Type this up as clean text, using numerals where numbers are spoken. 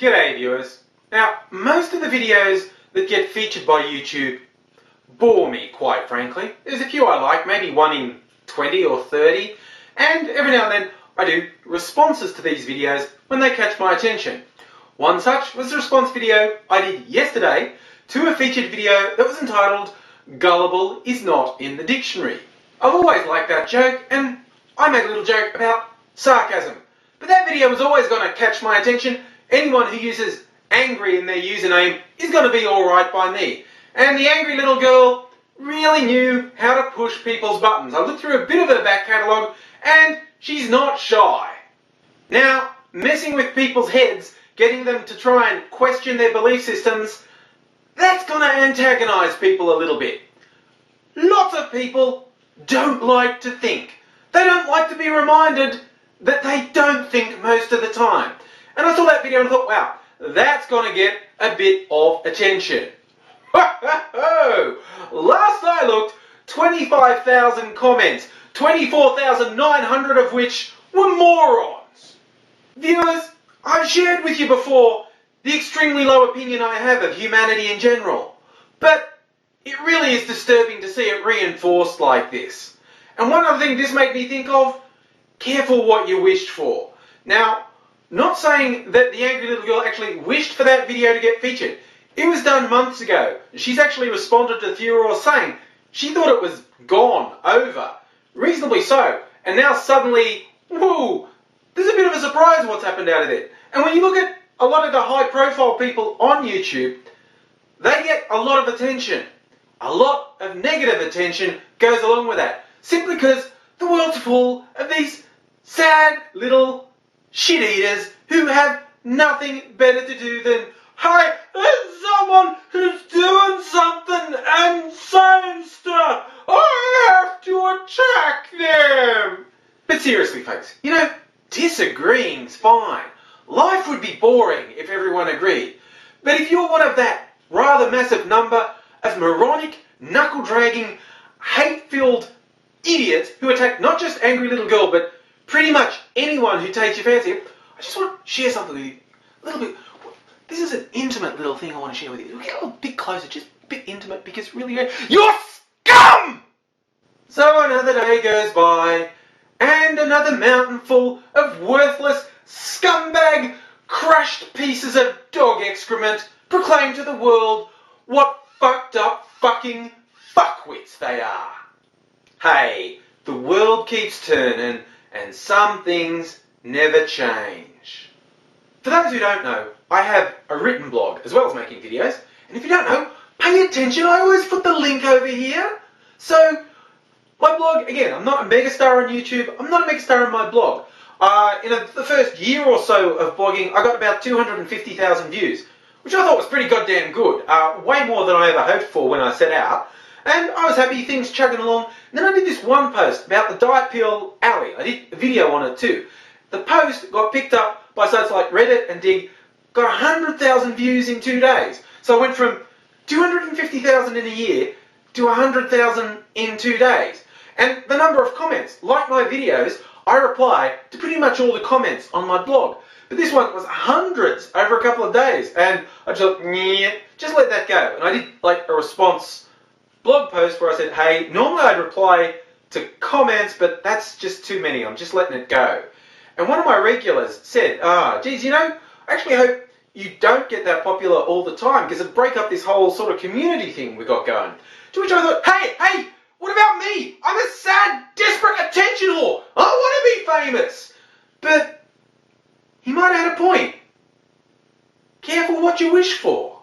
G'day viewers. Now, most of the videos that get featured by YouTube bore me, quite frankly. There's a few I like, maybe one in 20 or 30, and every now and then I do responses to these videos when they catch my attention. One such was the response video I did yesterday to a featured video that was entitled Gullible is not in the dictionary. I've always liked that joke, and I make a little joke about sarcasm. But that video was always going to catch my attention. Anyone who uses angry in their username is going to be alright by me. And the angry little girl really knew how to push people's buttons. I looked through a bit of her back catalogue and she's not shy. Now, messing with people's heads, getting them to try and question their belief systems, that's going to antagonise people a little bit. Lots of people don't like to think. They don't like to be reminded that they don't think most of the time. And I saw that video and I thought, wow, that's going to get a bit of attention. Last I looked, 25,000 comments, 24,900 of which were morons. Viewers, I've shared with you before the extremely low opinion I have of humanity in general. But it really is disturbing to see it reinforced like this. And one other thing this made me think of, careful what you wished for. Now, not saying that the angry little girl actually wished for that video to get featured. It was done months ago. She's actually responded to the viewer saying she thought it was gone, over. Reasonably so. And now suddenly, whoa, there's a bit of a surprise what's happened out of it. And when you look at a lot of the high profile people on YouTube, they get a lot of attention. A lot of negative attention goes along with that. Simply because the world's full of these sad little shit-eaters who have nothing better to do than, hey, there's someone who's doing something and saying stuff. I have to attack them. But seriously, folks, disagreeing's fine. Life would be boring if everyone agreed. But if you're one of that rather massive number of moronic, knuckle-dragging, hate-filled idiots who attack not just Angry Little Girl, but pretty much anyone who takes your fancy, I just want to share something with you. A little bit. This is an intimate little thing I want to share with you. Get a little bit closer, just a bit intimate, because really, you're scum! So another day goes by, and another mountain full of worthless, scumbag, crushed pieces of dog excrement proclaim to the world what fucked up fucking fuckwits they are. Hey, the world keeps turning, and some things never change. For those who don't know, I have a written blog as well as making videos. And if you don't know, pay attention, I always put the link over here. So, my blog, again, I'm not a megastar on YouTube, I'm not a megastar on my blog. In the first year or so of blogging, I got about 250,000 views, which I thought was pretty goddamn good. Way more than I ever hoped for when I set out. And I was happy, things chugging along. And then I did this one post about the Diet Pill Alley. I did a video on it too. The post got picked up by sites like Reddit and Dig, got 100,000 views in 2 days. So I went from 250,000 in a year to 100,000 in 2 days. And the number of comments, like my videos, I reply to pretty much all the comments on my blog. But this one was hundreds over a couple of days. And I just thought, yeah, just let that go. And I did like a response blog post where I said, hey, normally I'd reply to comments, but that's just too many. I'm just letting it go. And one of my regulars said, geez, I actually hope you don't get that popular all the time because it'd break up this whole sort of community thing we got going. To which I thought, hey, what about me? I'm a sad, desperate attention whore. I want to be famous. But he might have had a point. Careful what you wish for.